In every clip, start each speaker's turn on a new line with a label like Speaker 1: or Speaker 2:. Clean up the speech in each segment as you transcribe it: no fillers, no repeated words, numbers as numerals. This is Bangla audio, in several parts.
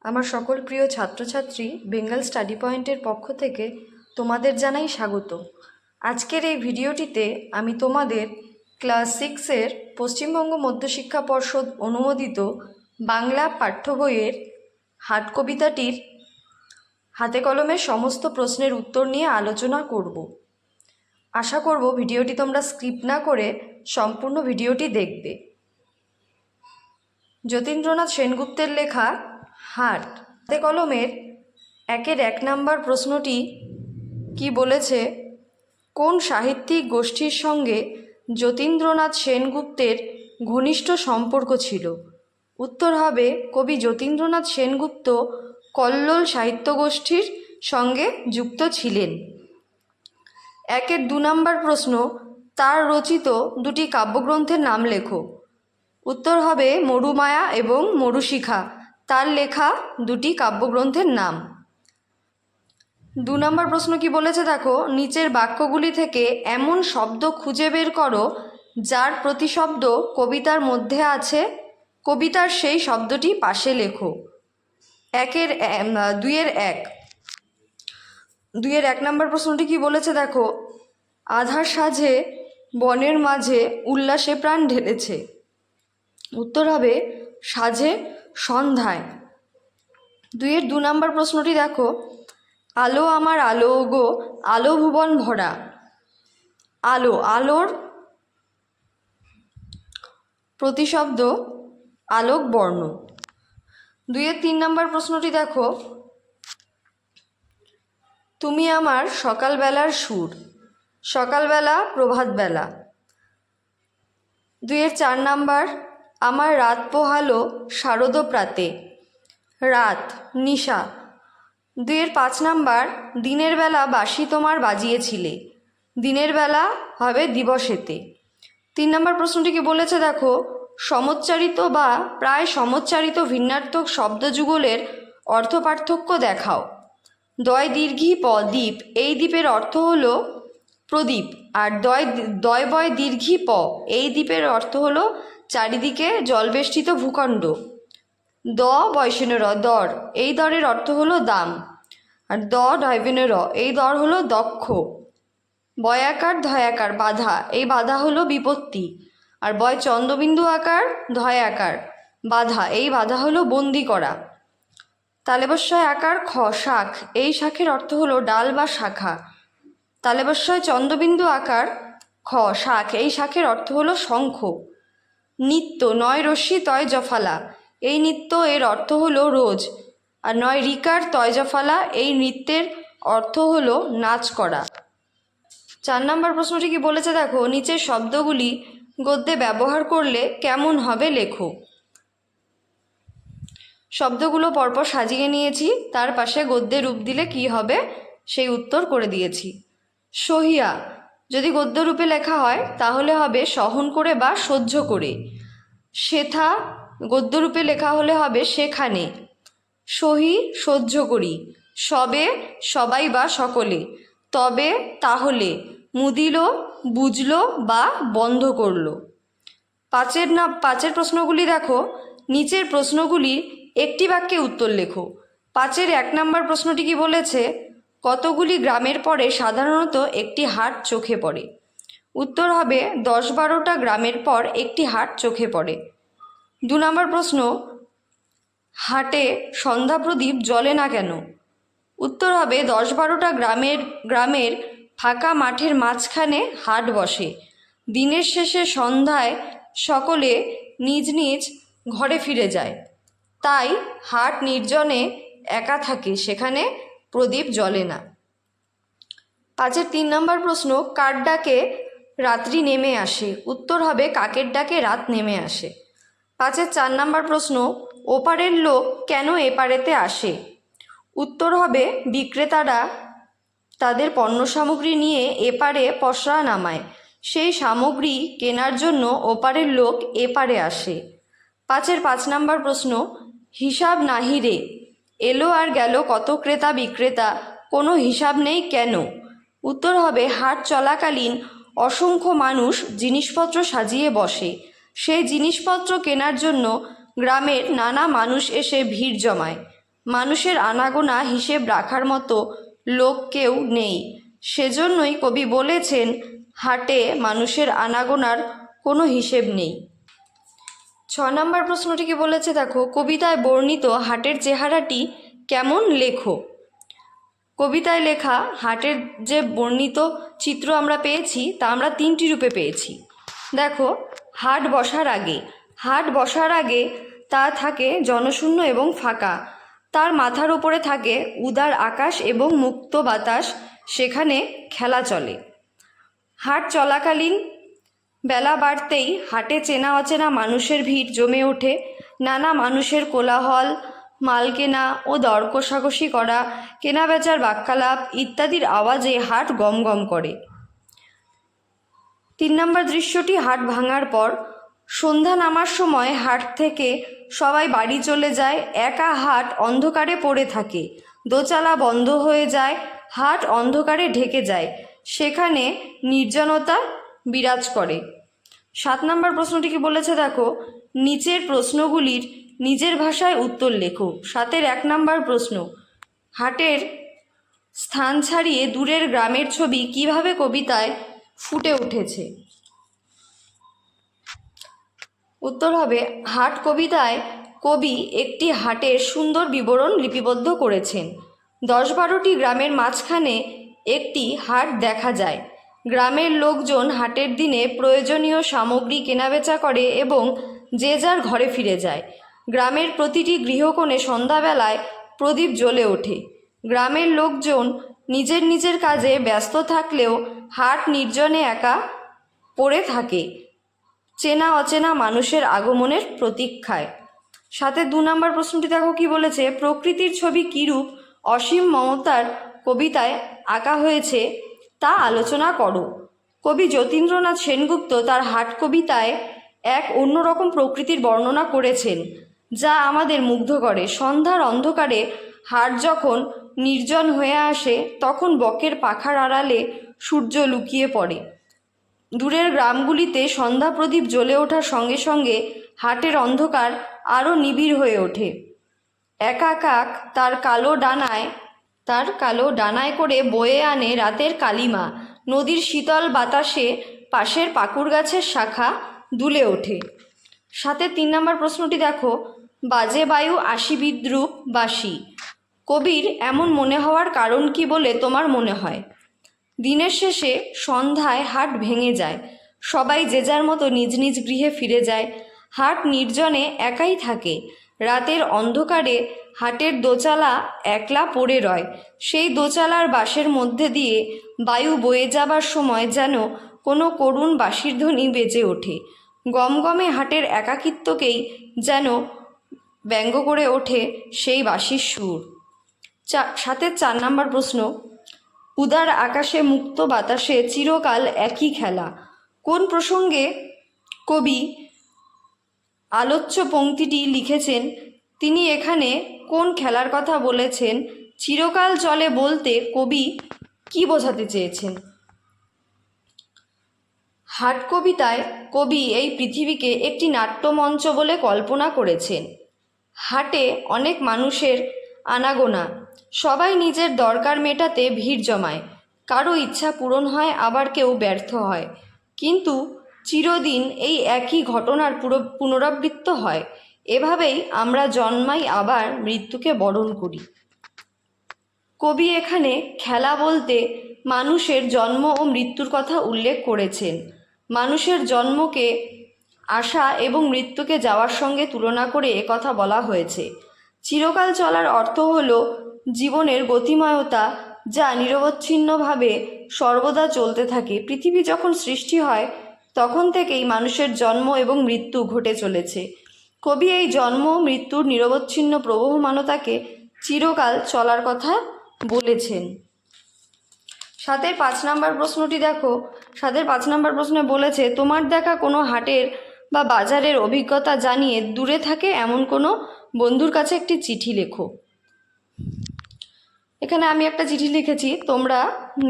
Speaker 1: আমার সকল প্রিয় ছাত্রছাত্রী বেঙ্গল স্টাডি পয়েন্টের পক্ষ থেকে তোমাদের জানাই স্বাগত। আজকের এই ভিডিওটিতে আমি তোমাদের ক্লাস 6-এর পশ্চিমবঙ্গ মধ্যশিক্ষা পর্ষদ অনুমোদিত বাংলা পাঠ্য বইয়ের হাট কবিতাটির হাতে কলমের সমস্ত প্রশ্নের উত্তর নিয়ে আলোচনা করব। আশা করব ভিডিওটি তোমরা স্কিপ না করে সম্পূর্ণ ভিডিওটি দেখবে। যতীন্দ্রনাথ সেনগুপ্তের লেখা হাট। হাতে কলমের 1 নম্বর প্রশ্নটি কি বলেছে? কোন সাহিত্যিক গোষ্ঠীর সঙ্গে যতীন্দ্রনাথ সেনগুপ্তের ঘনিষ্ঠ সম্পর্ক ছিল? উত্তর হবে কবি যতীন্দ্রনাথ সেনগুপ্ত কল্লোল সাহিত্য গোষ্ঠীর সঙ্গে যুক্ত ছিলেন। 2 নম্বর প্রশ্ন, তার রচিত দুটি কাব্যগ্রন্থের নাম লেখো। উত্তর হবে মরুমায়া এবং মরুশিখা তার লেখা দুটি কাব্যগ্রন্থের নাম। 2 নম্বর প্রশ্ন কি বলেছে দেখো, নিচের বাক্যগুলি থেকে এমন শব্দ খুঁজে বের করো যার প্রতিশব্দ কবিতার মধ্যে আছে, কবিতার সেই শব্দটি পাশে লেখো। 2-1 নম্বর প্রশ্নটি কি বলেছে দেখো, আধার সাঁঝে বনের মাঝে উল্লাসে প্রাণ ঢেলেছে। উত্তর হবে সাঁঝে সন্ধ্যায়। 2 নম্বর প্রশ্নটি দেখো, আলো আমার আলো গো আলো ভুবন ভরা। আলো, আলোর প্রতিশব্দ আলোক বর্ণ। 2-3 নম্বর প্রশ্নটি দেখো, তুমি আমার সকালবেলার সুর। সকালবেলা প্রভাতবেলা। 2-4 নম্বর, আমার রাত পোহালো শারদ প্রাতে। রাত, নিশা। 2-5 নম্বর, দিনের বেলা বাঁশি তোমার বাজিয়েছিলে। দিনের বেলা হবে দিবসেতে। 3 নম্বর প্রশ্নটি কি বলেছে দেখো, সমচ্চারিত বা প্রায় সমচ্চারিত ভিন্নার্থক শব্দযুগলের অর্থ পার্থক্য দেখাও। দয় দীর্ঘী প দ্বীপ, এই দ্বীপের অর্থ হলো প্রদীপ। আর দয় বয় দীর্ঘী প, এই দ্বীপের অর্থ হলো চারিদিকে জলবেষ্টিত ভূখণ্ড। দ বয়সেন র, দর, এই দরের অর্থ হলো দাম। আর দ ঢয়বেন র, এই দর হলো দক্ষ। বয়াকার ধয়াকার বাধা, এই বাধা হলো বিপত্তি। আর বয় চন্দ্রবিন্দু আকার ধয়াকার বাধা, এই বাধা হলো বন্দি করা। তালেবস্যয় আকার খ শাখ, এই শাখের অর্থ হলো ডাল বা শাখা। তালেবস্যয় চন্দ্রবিন্দু আকার খ শাখ, এই শাখের অর্থ হলো শঙ্খ। নিত্য, নয় রশ্মি তয় জফালা, এই নিত্য এর অর্থ হলো রোজ। আর নয় রিকার তয় জফালা, এই নৃত্যের অর্থ হলো নাচ করা। 4 নম্বর প্রশ্নটি কি বলেছে দেখো, নিচের শব্দগুলি গদ্যে ব্যবহার করলে কেমন হবে লেখো। শব্দগুলো পরপর সাজিয়ে নিয়েছি, তার পাশে গদ্যে রূপ দিলে কি হবে সেই উত্তর করে দিয়েছি। সহিয়া যদি গদ্য রূপে লেখা হয় তাহলে হবে সহন করে বা সহ্য করে। সেথা গদ্য রূপে লেখা হলে হবে সেখানে। সহি সহ্য করি। সবে সবাই বা সকলে। তবে তাহলে। মুদিল বুঝলো বা বন্ধ করলো। 5 প্রশ্নগুলি দেখো, নিচের প্রশ্নগুলি একটি বাক্যে উত্তর লেখো। 1 নম্বর প্রশ্নটি কি বলেছে, কতগুলি গ্রামের পরে সাধারণত একটি হাট চোখে পড়ে? উত্তর হবে 10-12টা গ্রামের পর একটি হাট চোখে পড়ে। 2 নম্বর প্রশ্ন, হাটে সন্ধ্যা প্রদীপ জ্বলে না কেন? উত্তর হবে 10-12টা গ্রামের ফাঁকা মাঠের মাঝখানে হাট বসে। দিনের শেষে সন্ধ্যায় সকলে নিজ নিজ ঘরে ফিরে যায়, তাই হাট নির্জনে একা থাকে, সেখানে প্রদীপ জ্বলে না। 3 নম্বর প্রশ্ন, কার ডাকে রাত্রি নেমে আসে? উত্তর হবে কাকের ডাকে রাত নেমে আসে। 4 নম্বর প্রশ্ন, ওপারের লোক কেন এপারেতে আসে? উত্তর হবে বিক্রেতারা তাদের পণ্য সামগ্রী নিয়ে এপারে পসরা নামায়, সেই সামগ্রী কেনার জন্য ওপারের লোক এপারে আসে। 5 নম্বর প্রশ্ন, হিসাব নাহি রে, এলো আর গেল কত ক্রেতা বিক্রেতা, কোনো হিসাব নেই কেন? উত্তর হবে হাট চলাকালীন অসংখ্য মানুষ জিনিসপত্র সাজিয়ে বসে, সেই জিনিসপত্র কেনার জন্য গ্রামের নানা মানুষ এসে ভিড় জমায়, মানুষের আনাগোনা হিসেব রাখার মতো লোক কেউ নেই। সেজন্যই কবি বলেছেন, হাটে মানুষের আনাগোনার কোনো হিসেব নেই। 6 নম্বর প্রশ্নটি কি বলেছে দেখো, কবিতায় বর্ণিত হাটের চেহারাটি কেমন লেখো। কবিতায় লেখা হাটের যে বর্ণিত চিত্র আমরা পেয়েছি তা আমরা 3টি রূপে পেয়েছি। দেখো, হাট বসার আগে তা থাকে জনশূন্য এবং ফাঁকা। তার মাথার উপরে থাকে উদার আকাশ এবং মুক্ত বাতাস, সেখানে খেলা চলে। হাট চলাকালীন বেলা বাড়তেই হাটে চেনা অচেনা মানুষের ভিড় জমে ওঠে। নানা মানুষের কোলাহল, মাল কেনা ও দর কষাকষি করা, কেনাবেচার বাক্যালাপ ইত্যাদির আওয়াজে হাট গম গম করে। 3 নম্বর দৃশ্যটি হাট ভাঙার পর। সন্ধ্যা নামার সময় হাট থেকে সবাই বাড়ি চলে যায়। একা হাট অন্ধকারে পড়ে থাকে। দোচালা বন্ধ হয়ে যায়, হাট অন্ধকারে ঢেকে যায়, সেখানে নির্জনতা বিরাজ করে। 7 নম্বর প্রশ্নটি কি বলেছে দেখো, নিচের প্রশ্নগুলির নিজের ভাষায় উত্তর লেখো। 7-এর 1 নম্বর প্রশ্ন, হাটের স্থান ছাড়িয়ে দূরের গ্রামের ছবি কিভাবে কবিতায় ফুটে উঠেছে। উত্তর হবে, হাট কবিতায় কবি একটি হাটের সুন্দর বিবরণ লিপিবদ্ধ করেছেন। 10-12টি গ্রামের মাঝখানে একটি হাট দেখা যায়। গ্রামের লোকজন হাটের দিনে প্রয়োজনীয় সামগ্রী কেনাবেচা করে এবং যে যার ঘরে ফিরে যায়। গ্রামের প্রতিটি গৃহকোণে সন্ধ্যাবেলায় প্রদীপ জ্বলে ওঠে। গ্রামের লোকজন নিজের নিজের কাজে ব্যস্ত থাকলেও হাট নির্জনে একা পড়ে থাকে, চেনা অচেনা মানুষের আগমনের প্রতীক্ষায়। 7-এর 2 নম্বর প্রশ্নটি দেখো কি বলেছে, প্রকৃতির ছবি কীরূপ অসীম মমতার কবিতায় আঁকা হয়েছে তা আলোচনা করো। কবি যতীন্দ্রনাথ সেনগুপ্ত তার হাট কবিতায় এক অন্যরকম প্রকৃতির বর্ণনা করেছেন, যা আমাদের মুগ্ধ করে। সন্ধ্যার অন্ধকারে হাট যখন নির্জন হয়ে আসে, তখন বকের পাখার আড়ালে সূর্য লুকিয়ে পড়ে। দূরের গ্রামগুলিতে সন্ধ্যা প্রদীপ জ্বলে ওঠার সঙ্গে সঙ্গে হাটের অন্ধকার আরও নিবিড় হয়ে ওঠে। একা কাক তার কালো ডানায় করে বয়ে আনে রাতের কালিমা। নদীর শীতল বাতাসে পাশের পাকুড় গাছের শাখা দুলে ওঠে। 7-এর 3 নম্বর প্রশ্নটি দেখো, বাজে বায়ু আসি বিদ্রুপ বাসি। কবির এমন মনে হওয়ার কারণ কি বলে তোমার মনে হয়। দিনের শেষে সন্ধ্যায় হাট ভেঙে যায়, সবাই যে যার মতো নিজ নিজ গৃহে ফিরে যায়। হাট নির্জনে একাই থাকে। রাতের অন্ধকারে হাটের দোচালা একলা পড়ে রয়। সেই দোচালার বাঁশের মধ্যে দিয়ে বায়ু বয়ে যাবার সময় যেন কোনো করুণ বাঁশির ধ্বনি বেজে ওঠে। গমগমে হাটের একাকিত্বকেই যেন ব্যঙ্গ করে ওঠে সেই বাঁশির সুর। 7-এর 4 নম্বর প্রশ্ন, উদার আকাশে মুক্ত বাতাসে চিরকাল একই খেলা। কোন প্রসঙ্গে কবি আলোচ্য পংক্তিটি লিখেছেন, তিনি এখানে কোন খেলার কথা বলেছেন, চিরকাল চলে বলতে কবি কি বোঝাতে চেয়েছেন। হাট কবিতায় কবি এই পৃথিবীকে একটি নাট্যমঞ্চ বলে কল্পনা করেছেন। হাটে অনেক মানুষের আনাগোনা, সবাই নিজের দরকার মেটাতে ভিড় জমায়। কারো ইচ্ছা পূরণ হয়, আবার কেউ ব্যর্থ হয়, কিন্তু চিরদিন এই একই ঘটনার পুনরাবৃত্ত হয়। এভাবেই আমরা জন্মাই, আবার মৃত্যুকে বরণ করি। কবি এখানে খেলা বলতে মানুষের জন্ম ও মৃত্যুর কথা উল্লেখ করেছেন। মানুষের জন্মকে আসা এবং মৃত্যুকে যাওয়ার সঙ্গে তুলনা করে একথা বলা হয়েছে। চিরকাল চলার অর্থ হল জীবনের গতিময়তা, যা নিরবচ্ছিন্নভাবে সর্বদা চলতে থাকে। পৃথিবী যখন সৃষ্টি হয় তখন থেকেই মানুষের জন্ম এবং মৃত্যু ঘটে চলেছে। কবি এই জন্ম মৃত্যুর নিরবচ্ছিন্ন প্রবহমানতাকে চিরকাল চলার কথা বলেছেন। 7-এর 5 নম্বর প্রশ্নটি দেখো। 7-এর 5 নম্বর প্রশ্নে বলেছে, তোমার দেখা কোনো হাটের বা বাজারের অভিজ্ঞতা জানিয়ে দূরে থাকে এমন কোনো বন্ধুর কাছে একটি চিঠি লেখো। এখানে আমি একটা চিঠি লিখেছি, তোমরা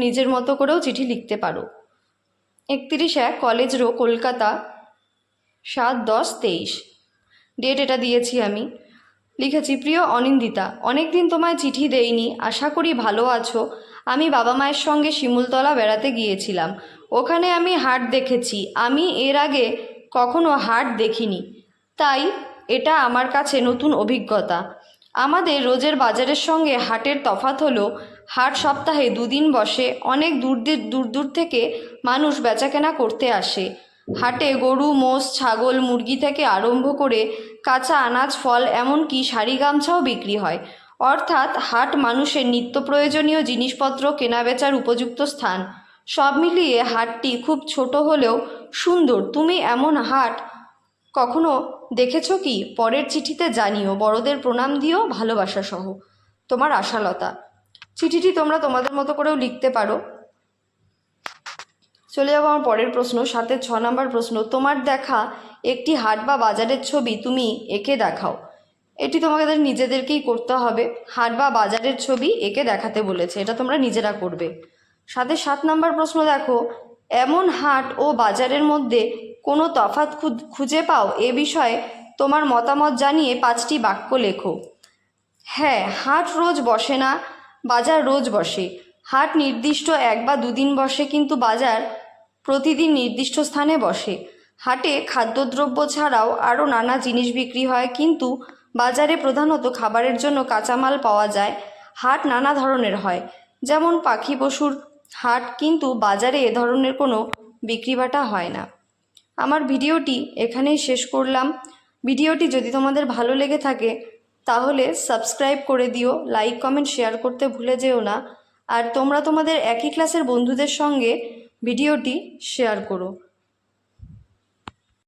Speaker 1: নিজের মতো করেও চিঠি লিখতে পারো। 31 কলেজ রো, কলকাতা, 7-10-23 ডেট এটা দিয়েছি আমি। লিখেছি, প্রিয় অনিন্দিতা, অনেক দিন তোমায় চিঠি দেইনি, আশা করি ভালো আছো। আমি বাবা মায়ের সঙ্গে শিমুলতলা বেড়াতে গিয়েছিলাম। ওখানে আমি হাট দেখেছি। আমি এর আগে কখনো হাট দেখিনি, তাই এটা আমার কাছে নতুন অভিজ্ঞতা। আমাদের রোজের বাজারের সঙ্গে হাটের তফাৎ হলো, হাট সপ্তাহে 2 দিন বসে। অনেক দূর দূর থেকে মানুষ বেচাকেনা করতে আসে। হাটে গরু, মোষ, ছাগল, মুরগি থেকে আরম্ভ করে কাঁচা আনাজ, ফল, এমনকি শাড়ি গামছাও বিক্রি হয়। অর্থাৎ হাট মানুষের নিত্য প্রয়োজনীয় জিনিসপত্র কেনাবেচার উপযুক্ত স্থান। সব মিলিয়ে হাটটি খুব ছোট হলেও সুন্দর। তুমি এমন হাট কখনো দেখেছো কি? পরের চিঠিতে জানিও। বড়দের প্রণাম দিও, ভালোবাসা সহ, তোমার আশালতা। চিঠিটি তোমরা তোমাদের মতো করেও লিখতে পারো। চলে যাবো আমার পরের প্রশ্ন, 7-এর 6 নম্বর প্রশ্ন। তোমার দেখা একটি হাট বা বাজারের ছবি তুমি এঁকে দেখাও। এটি তোমাদের নিজেদেরকেই করতে হবে। হাট বা বাজারের ছবি এঁকে দেখাতে বলেছে, এটা তোমরা নিজেরা করবে। 7-এর 7 নম্বর প্রশ্ন দেখো, এমন হাট ও বাজারের মধ্যে কোনো তফাৎ খুঁজে পাও? এ বিষয়ে তোমার মতামত জানিয়ে 5টি বাক্য লেখো। হ্যাঁ, হাট রোজ বসে না, বাজার রোজ বসে। হাট নির্দিষ্ট 1 বা 2 দিন বসে, কিন্তু বাজার প্রতিদিন নির্দিষ্ট স্থানে বসে। হাটে খাদ্যদ্রব্য ছাড়াও আরও নানা জিনিস বিক্রি হয়, কিন্তু বাজারে প্রধানত খাবারের জন্য কাঁচামাল পাওয়া যায়। হাট নানা ধরনের হয়, যেমন পাখি পশুর হাট, কিন্তু বাজারে এ ধরনের কোনো বিক্রিবাটা হয় না। আমার ভিডিওটি এখানেই শেষ করলাম। ভিডিওটি যদি তোমাদের ভালো লেগে থাকে তাহলে সাবস্ক্রাইব করে দিও, লাইক, কমেন্ট, শেয়ার করতে ভুলে যেও না। আর তোমরা তোমাদের একই ক্লাসের বন্ধুদের সঙ্গে ভিডিওটি শেয়ার করো।